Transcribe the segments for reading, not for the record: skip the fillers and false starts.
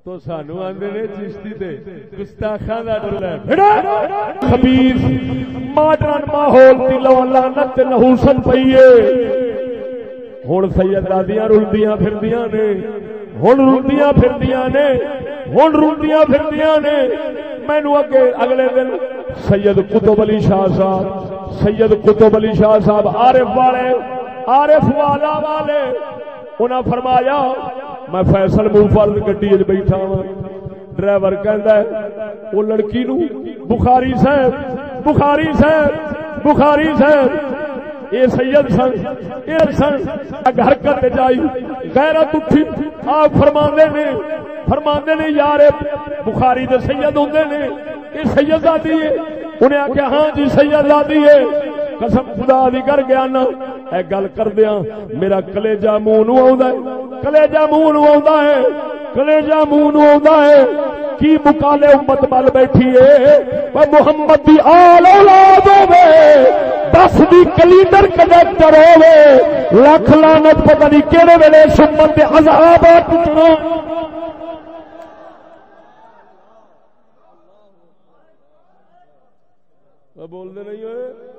تو سانو آندے نے چشتی تے گستاخاں دا ٹولا ہے خبیث ماڈرن ماحول دی لعنت تے نحوست پئی ہے ہن سیدادیاں رلدیاں پھردیاں نے ہن رلدیاں پھردیاں نے ہن رلدیاں پھردیاں نے مینوں اگلے دن سید قطب علی شاہ صاحب سید قطب علی شاہ صاحب عارف والے عارف والا والے انہاں فرمایا میں فیصل موفرد گڈی وچ بیٹھا ہاں ڈرائیور کہندا ہے او لڑکی نو بخاری صاحب بخاری صاحب بخاری صاحب اے سید سن حرکت جائی غیرت اٹھی آپ فرماندے نے یار بخاری دے سید ہوندے نے اے سید زادی ہے انہیں آخیا ہاں جی سید زادی ہے قسم خدا دی کر گیا نا اے گل کردیاں میرا کلیجہ منہ نو آوندا ہے کلیجہ منہ نو آوندا ہے کلیجہ منہ نو آوندا ہے کی مکالے امت بل بیٹھی ہے وہ محمد دی آل اولاد ہوے 10 دی کلیڈر کنڈکٹر ہوے لاکھ لعنت پتہ نہیں کیڑے ویلے سمت دے عذاب پچھو بول دے نہیں ہوئے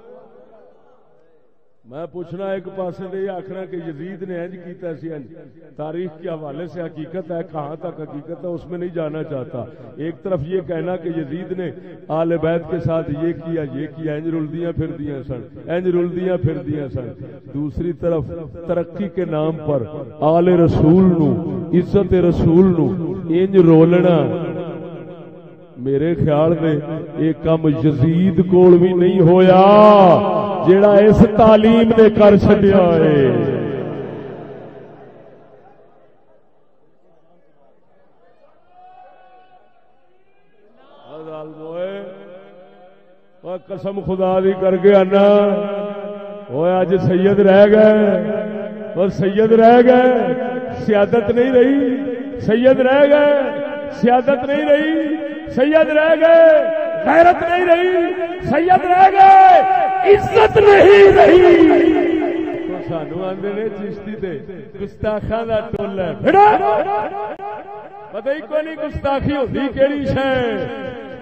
میں پوچھنا ایک پاسے دے آخنا کہ یزید نے انج کیتا سی تاریخ کے حوالے سے حقیقت ہے کہاں تک حقیقت ہے اس میں نہیں جانا چاہتا ایک طرف یہ کہنا کہ یزید نے آل بیت کے ساتھ یہ کیا انج رلدیاں پھردیاں سن انج رلدیاں پھردیاں سن دوسری طرف ترقی کے نام پر آل رسول نو عزت رسول نو انج رولنا میرے خیال میں یہ کم یزید کول بھی نہیں ہویا جیڑا اس تعلیم نے کر چھڈیا ہے قسم خدا دی کر کے آنا وہ اج سید رہ گئے اور سید رہ گئے سیادت نہیں رہی سید رہ گئے سیادت نہیں رہی سید رہ گئے غیرت نہیں رہی سید رہ گئے عزت نہیں رہی تو سانو آندے نے چشتی تے گستاخاں دا ٹولا ہے پتہ ہی کوئی نہیں گستاخی ہوندی کیڑی شے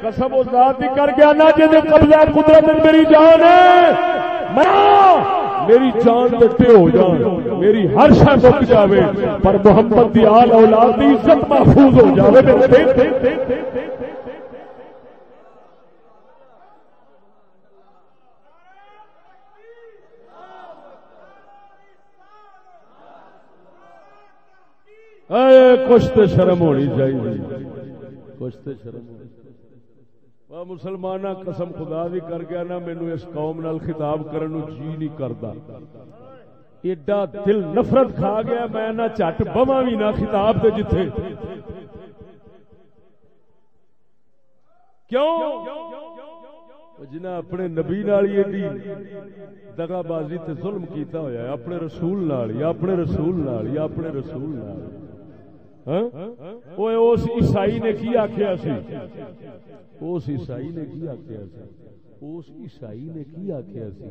قسم و ذات دی کر کے انا جے دے قبضہ قدرت میری جان ہے میری جان تے ہو جان میری ہر شے مک جاوے پر محمد دی آل اولاد دی عزت محفوظ ہو جاوے کچھ تو شرم ہونی چاہیے کچھ تو شرم ہونی مسلمانہ قسم خدا دی کر گیا نا مینو اس قوم نال خطاب کرن نو جی نہیں کردا ایڈا دل نفرت کھا گیا میں نہ جٹ بواں وی نہ خطاب تے جتھے کیوں جنہاں اپنے نبی نال ایڈی دغا بازی تے ظلم کیتا ہویا ہے اپنے رسول نال یا اپنے رسول نال یا اپنے رسول نال اس عیسائی نے کی آخیا سی اس عیسائی نے کی آخیا سی اس عیسائی نے کی آخیا سی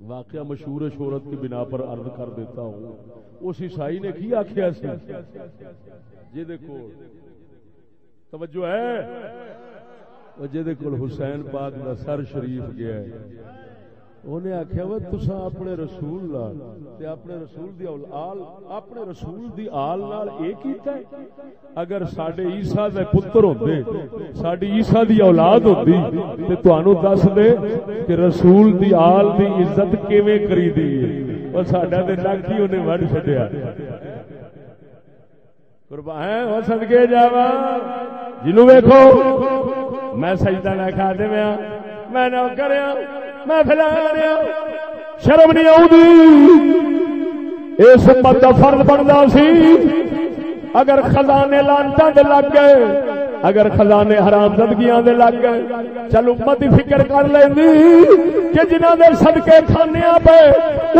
واقعہ مشہور شہرت کی بنا پر عرض کر دیتا ہوں اس عیسائی نے کی آخیا سی جی دیکھو توجہ ہے جی کول حسین پاک دا سر شریف گیا ہے انہیں آخیا وہ تسا اپنے رسول نال تے اپنے رسول دی آل اپنے رسول دی آل نال اے کیتا ہے اگر ساڈے عیسیٰ دے پتر ہوندے ساڈی عیسیٰ دی اولاد ہوندی تے تانوں دس دے کہ رسول دی آل دی عزت کیویں کری دی ہے اور ساڈا تے نک ہی انہیں وڈ چھڈیا قربان ہو صدقے جاواں جنوں ویکھو میں سجدہ نہ کھا دیواں میں نہ کریاں میں پھیلا رہا شرم نہیں آؤں اس امت کا فرض بنتا سی اگر خزانے لانتاں دے لگ گئے اگر خزانے حرام زدگیاں دے لگ گئے چل امت دی فکر کر لیندی کہ جنہاں دے صدقے کھانیاں پے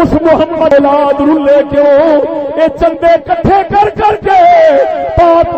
اس محمد اولاد رلے کیوں اے چندے کٹھے کر کے پاک